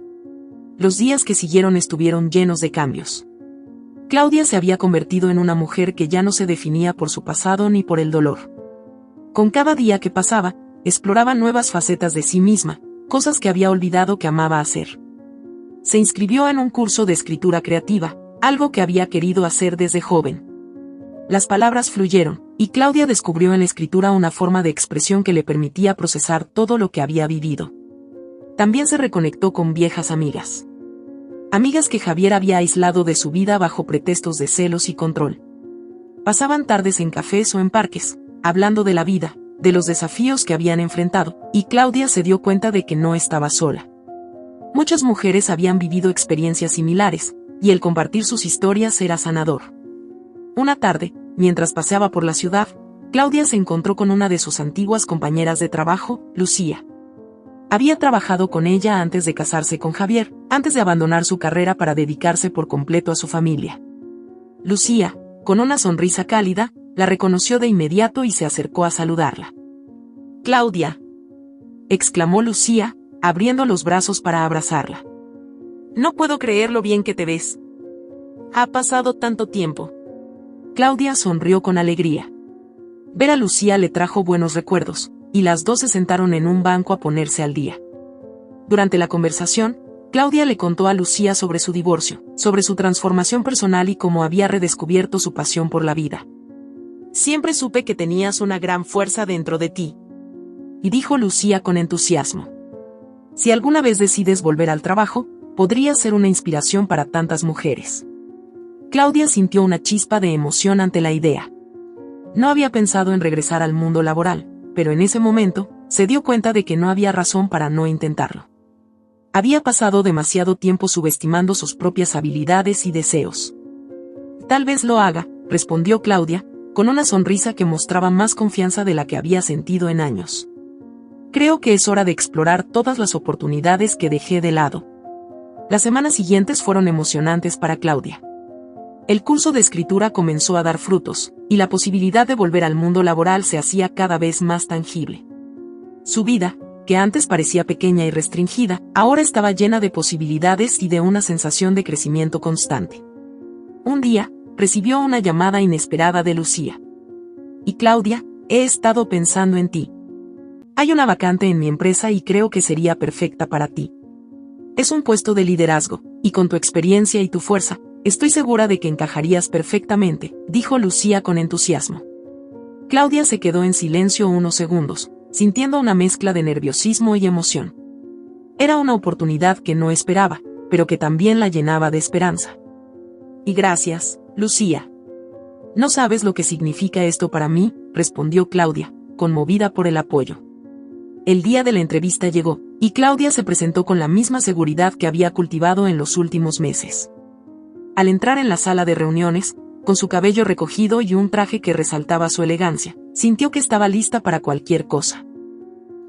Los días que siguieron estuvieron llenos de cambios. Claudia se había convertido en una mujer que ya no se definía por su pasado ni por el dolor. Con cada día que pasaba, exploraba nuevas facetas de sí misma, cosas que había olvidado que amaba hacer. Se inscribió en un curso de escritura creativa, algo que había querido hacer desde joven. Las palabras fluyeron, y Claudia descubrió en la escritura una forma de expresión que le permitía procesar todo lo que había vivido. También se reconectó con viejas amigas. Amigas que Javier había aislado de su vida bajo pretextos de celos y control. Pasaban tardes en cafés o en parques, hablando de la vida, de los desafíos que habían enfrentado, y Claudia se dio cuenta de que no estaba sola. Muchas mujeres habían vivido experiencias similares, y el compartir sus historias era sanador. Una tarde, mientras paseaba por la ciudad, Claudia se encontró con una de sus antiguas compañeras de trabajo, Lucía. Había trabajado con ella antes de casarse con Javier, antes de abandonar su carrera para dedicarse por completo a su familia. Lucía, con una sonrisa cálida, la reconoció de inmediato y se acercó a saludarla. «Claudia», exclamó Lucía, abriendo los brazos para abrazarla. «No puedo creer lo bien que te ves. Ha pasado tanto tiempo». Claudia sonrió con alegría. Ver a Lucía le trajo buenos recuerdos, y las dos se sentaron en un banco a ponerse al día. Durante la conversación, Claudia le contó a Lucía sobre su divorcio, sobre su transformación personal y cómo había redescubierto su pasión por la vida. «Siempre supe que tenías una gran fuerza dentro de ti», y dijo Lucía con entusiasmo. «Si alguna vez decides volver al trabajo, podrías ser una inspiración para tantas mujeres». Claudia sintió una chispa de emoción ante la idea. No había pensado en regresar al mundo laboral, pero en ese momento, se dio cuenta de que no había razón para no intentarlo. Había pasado demasiado tiempo subestimando sus propias habilidades y deseos. «Tal vez lo haga», respondió Claudia, con una sonrisa que mostraba más confianza de la que había sentido en años. «Creo que es hora de explorar todas las oportunidades que dejé de lado». Las semanas siguientes fueron emocionantes para Claudia. El curso de escritura comenzó a dar frutos, y la posibilidad de volver al mundo laboral se hacía cada vez más tangible. Su vida, que antes parecía pequeña y restringida, ahora estaba llena de posibilidades y de una sensación de crecimiento constante. Un día, recibió una llamada inesperada de Lucía. «Y Claudia, he estado pensando en ti. Hay una vacante en mi empresa y creo que sería perfecta para ti. Es un puesto de liderazgo, y con tu experiencia y tu fuerza, estoy segura de que encajarías perfectamente», dijo Lucía con entusiasmo. Claudia se quedó en silencio unos segundos, sintiendo una mezcla de nerviosismo y emoción. Era una oportunidad que no esperaba, pero que también la llenaba de esperanza. «Y gracias, Lucía. No sabes lo que significa esto para mí», respondió Claudia, conmovida por el apoyo. El día de la entrevista llegó, y Claudia se presentó con la misma seguridad que había cultivado en los últimos meses. Al entrar en la sala de reuniones, con su cabello recogido y un traje que resaltaba su elegancia, sintió que estaba lista para cualquier cosa.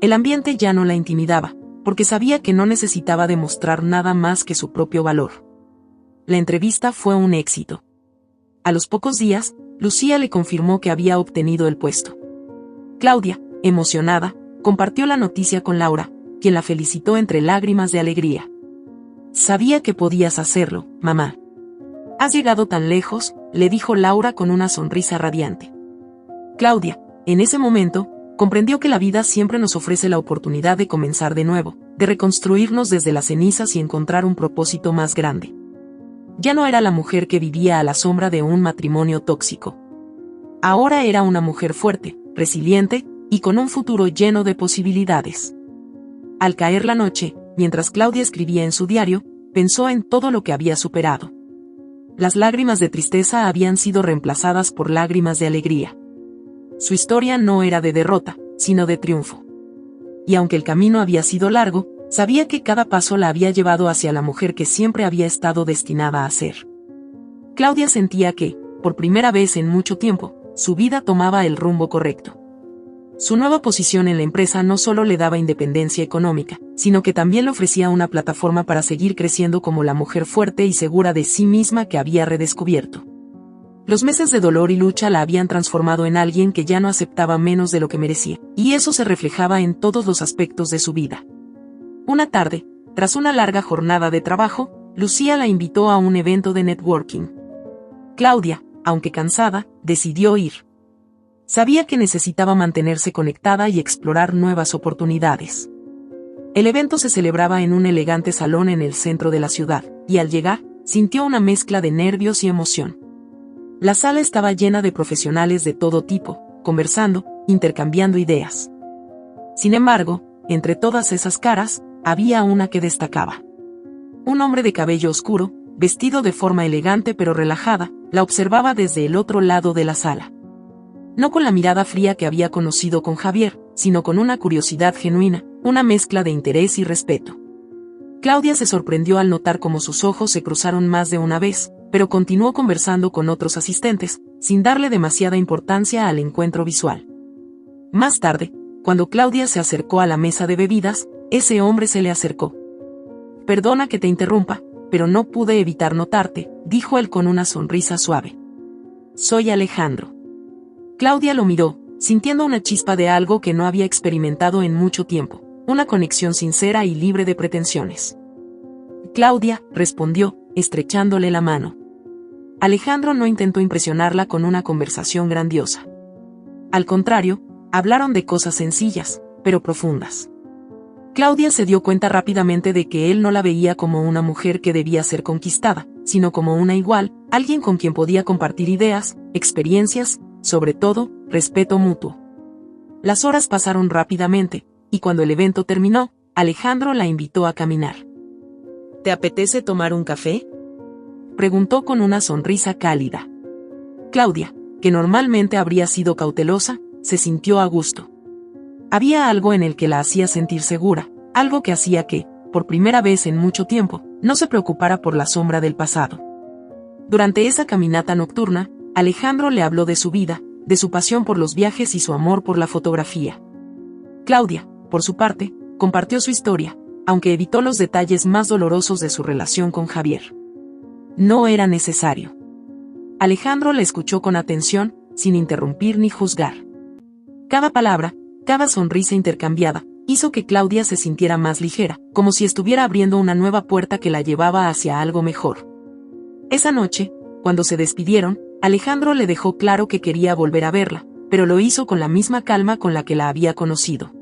El ambiente ya no la intimidaba, porque sabía que no necesitaba demostrar nada más que su propio valor. La entrevista fue un éxito. A los pocos días, Lucía le confirmó que había obtenido el puesto. Claudia, emocionada, compartió la noticia con Laura, quien la felicitó entre lágrimas de alegría. «Sabía que podías hacerlo, mamá. Has llegado tan lejos», le dijo Laura con una sonrisa radiante. Claudia, en ese momento, comprendió que la vida siempre nos ofrece la oportunidad de comenzar de nuevo, de reconstruirnos desde las cenizas y encontrar un propósito más grande. Ya no era la mujer que vivía a la sombra de un matrimonio tóxico. Ahora era una mujer fuerte, resiliente, y con un futuro lleno de posibilidades. Al caer la noche, mientras Claudia escribía en su diario, pensó en todo lo que había superado. Las lágrimas de tristeza habían sido reemplazadas por lágrimas de alegría. Su historia no era de derrota, sino de triunfo. Y aunque el camino había sido largo, sabía que cada paso la había llevado hacia la mujer que siempre había estado destinada a ser. Claudia sentía que, por primera vez en mucho tiempo, su vida tomaba el rumbo correcto. Su nueva posición en la empresa no solo le daba independencia económica, sino que también le ofrecía una plataforma para seguir creciendo como la mujer fuerte y segura de sí misma que había redescubierto. Los meses de dolor y lucha la habían transformado en alguien que ya no aceptaba menos de lo que merecía, y eso se reflejaba en todos los aspectos de su vida. Una tarde, tras una larga jornada de trabajo, Lucía la invitó a un evento de networking. Claudia, aunque cansada, decidió ir. Sabía que necesitaba mantenerse conectada y explorar nuevas oportunidades. El evento se celebraba en un elegante salón en el centro de la ciudad, y al llegar, sintió una mezcla de nervios y emoción. La sala estaba llena de profesionales de todo tipo, conversando, intercambiando ideas. Sin embargo, entre todas esas caras, había una que destacaba. Un hombre de cabello oscuro, vestido de forma elegante pero relajada, la observaba desde el otro lado de la sala. No con la mirada fría que había conocido con Javier, sino con una curiosidad genuina, una mezcla de interés y respeto. Claudia se sorprendió al notar cómo sus ojos se cruzaron más de una vez, pero continuó conversando con otros asistentes, sin darle demasiada importancia al encuentro visual. Más tarde, cuando Claudia se acercó a la mesa de bebidas, ese hombre se le acercó. «Perdona que te interrumpa, pero no pude evitar notarte», dijo él con una sonrisa suave. «Soy Alejandro». Claudia lo miró, sintiendo una chispa de algo que no había experimentado en mucho tiempo, una conexión sincera y libre de pretensiones. «Claudia», respondió, estrechándole la mano. Alejandro no intentó impresionarla con una conversación grandiosa. Al contrario, hablaron de cosas sencillas, pero profundas. Claudia se dio cuenta rápidamente de que él no la veía como una mujer que debía ser conquistada, sino como una igual, alguien con quien podía compartir ideas, experiencias, sobre todo, respeto mutuo. Las horas pasaron rápidamente, y cuando el evento terminó, Alejandro la invitó a caminar. «¿Te apetece tomar un café?», preguntó con una sonrisa cálida. Claudia, que normalmente habría sido cautelosa, se sintió a gusto. Había algo en el que la hacía sentir segura, algo que hacía que, por primera vez en mucho tiempo, no se preocupara por la sombra del pasado. Durante esa caminata nocturna, Alejandro le habló de su vida, de su pasión por los viajes y su amor por la fotografía. Claudia, por su parte, compartió su historia, aunque evitó los detalles más dolorosos de su relación con Javier. No era necesario. Alejandro la escuchó con atención, sin interrumpir ni juzgar. Cada palabra, cada sonrisa intercambiada, hizo que Claudia se sintiera más ligera, como si estuviera abriendo una nueva puerta que la llevaba hacia algo mejor. Esa noche, cuando se despidieron, Alejandro le dejó claro que quería volver a verla, pero lo hizo con la misma calma con la que la había conocido.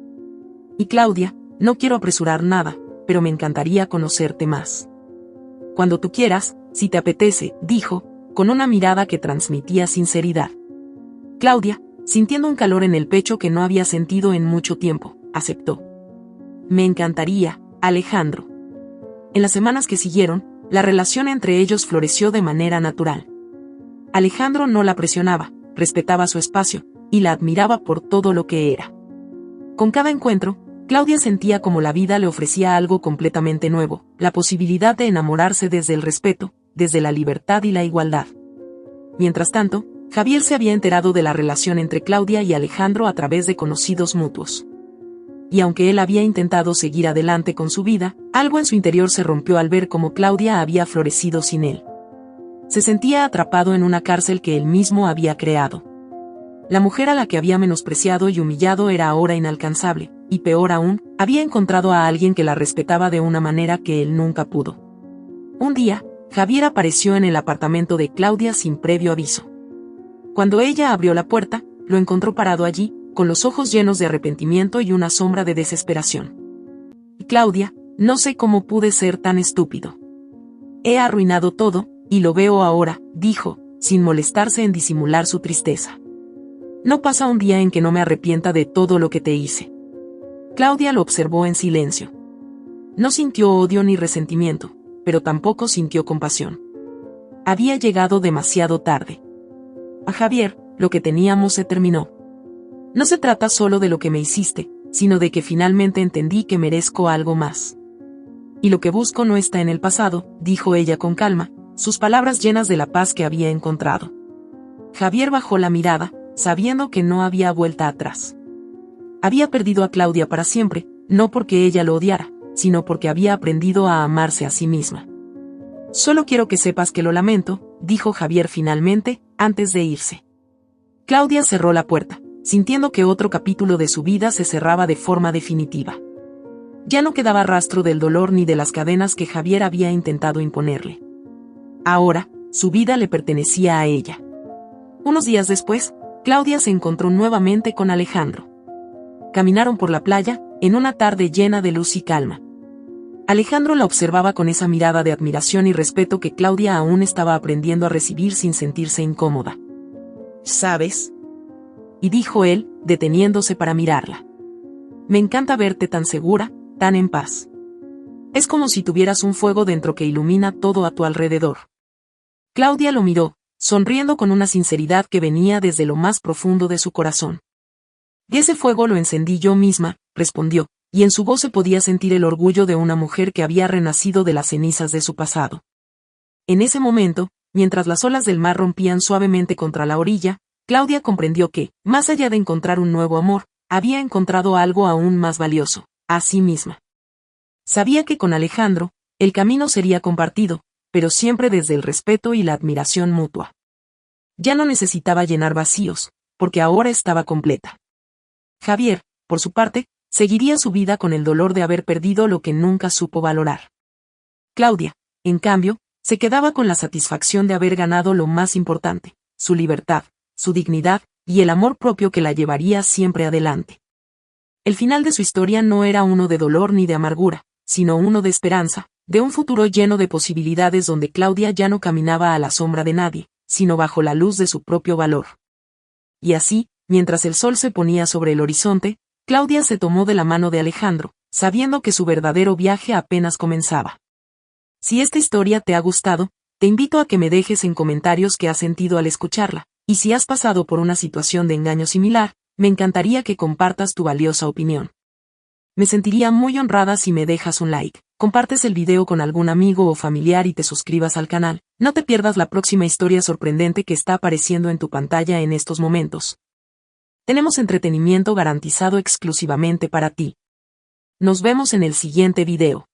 «Y Claudia, no quiero apresurar nada, pero me encantaría conocerte más. Cuando tú quieras, si te apetece», dijo, con una mirada que transmitía sinceridad. Claudia, sintiendo un calor en el pecho que no había sentido en mucho tiempo, aceptó. «Me encantaría, Alejandro». En las semanas que siguieron, la relación entre ellos floreció de manera natural. Alejandro no la presionaba, respetaba su espacio, y la admiraba por todo lo que era. Con cada encuentro, Claudia sentía como la vida le ofrecía algo completamente nuevo, la posibilidad de enamorarse desde el respeto, desde la libertad y la igualdad. Mientras tanto, Javier se había enterado de la relación entre Claudia y Alejandro a través de conocidos mutuos. Y aunque él había intentado seguir adelante con su vida, algo en su interior se rompió al ver cómo Claudia había florecido sin él. Se sentía atrapado en una cárcel que él mismo había creado. La mujer a la que había menospreciado y humillado era ahora inalcanzable, y peor aún, había encontrado a alguien que la respetaba de una manera que él nunca pudo. Un día, Javier apareció en el apartamento de Claudia sin previo aviso. Cuando ella abrió la puerta, lo encontró parado allí, con los ojos llenos de arrepentimiento y una sombra de desesperación. «Claudia, no sé cómo pude ser tan estúpido. He arruinado todo, y lo veo ahora», dijo, sin molestarse en disimular su tristeza. «No pasa un día en que no me arrepienta de todo lo que te hice». Claudia lo observó en silencio. No sintió odio ni resentimiento, pero tampoco sintió compasión. Había llegado demasiado tarde. A Javier, lo que teníamos se terminó. No se trata solo de lo que me hiciste, sino de que finalmente entendí que merezco algo más. Y lo que busco no está en el pasado, dijo ella con calma, sus palabras llenas de la paz que había encontrado. Javier bajó la mirada, sabiendo que no había vuelta atrás. Había perdido a Claudia para siempre, no porque ella lo odiara, sino porque había aprendido a amarse a sí misma. «Solo quiero que sepas que lo lamento», dijo Javier finalmente, antes de irse. Claudia cerró la puerta, sintiendo que otro capítulo de su vida se cerraba de forma definitiva. Ya no quedaba rastro del dolor ni de las cadenas que Javier había intentado imponerle. Ahora, su vida le pertenecía a ella. Unos días después, Claudia se encontró nuevamente con Alejandro. Caminaron por la playa, en una tarde llena de luz y calma. Alejandro la observaba con esa mirada de admiración y respeto que Claudia aún estaba aprendiendo a recibir sin sentirse incómoda. ¿Sabes? Y dijo él, deteniéndose para mirarla. Me encanta verte tan segura, tan en paz. Es como si tuvieras un fuego dentro que ilumina todo a tu alrededor. Claudia lo miró, sonriendo con una sinceridad que venía desde lo más profundo de su corazón. Y ese fuego lo encendí yo misma, respondió, y en su voz se podía sentir el orgullo de una mujer que había renacido de las cenizas de su pasado. En ese momento, mientras las olas del mar rompían suavemente contra la orilla, Claudia comprendió que, más allá de encontrar un nuevo amor, había encontrado algo aún más valioso, a sí misma. Sabía que con Alejandro, el camino sería compartido, pero siempre desde el respeto y la admiración mutua. Ya no necesitaba llenar vacíos, porque ahora estaba completa. Javier, por su parte, seguiría su vida con el dolor de haber perdido lo que nunca supo valorar. Claudia, en cambio, se quedaba con la satisfacción de haber ganado lo más importante, su libertad, su dignidad, y el amor propio que la llevaría siempre adelante. El final de su historia no era uno de dolor ni de amargura, sino uno de esperanza, de un futuro lleno de posibilidades donde Claudia ya no caminaba a la sombra de nadie, sino bajo la luz de su propio valor. Y así, mientras el sol se ponía sobre el horizonte, Claudia se tomó de la mano de Alejandro, sabiendo que su verdadero viaje apenas comenzaba. Si esta historia te ha gustado, te invito a que me dejes en comentarios qué has sentido al escucharla, y si has pasado por una situación de engaño similar, me encantaría que compartas tu valiosa opinión. Me sentiría muy honrada si me dejas un like, compartes el video con algún amigo o familiar y te suscribas al canal. No te pierdas la próxima historia sorprendente que está apareciendo en tu pantalla en estos momentos. Tenemos entretenimiento garantizado exclusivamente para ti. Nos vemos en el siguiente video.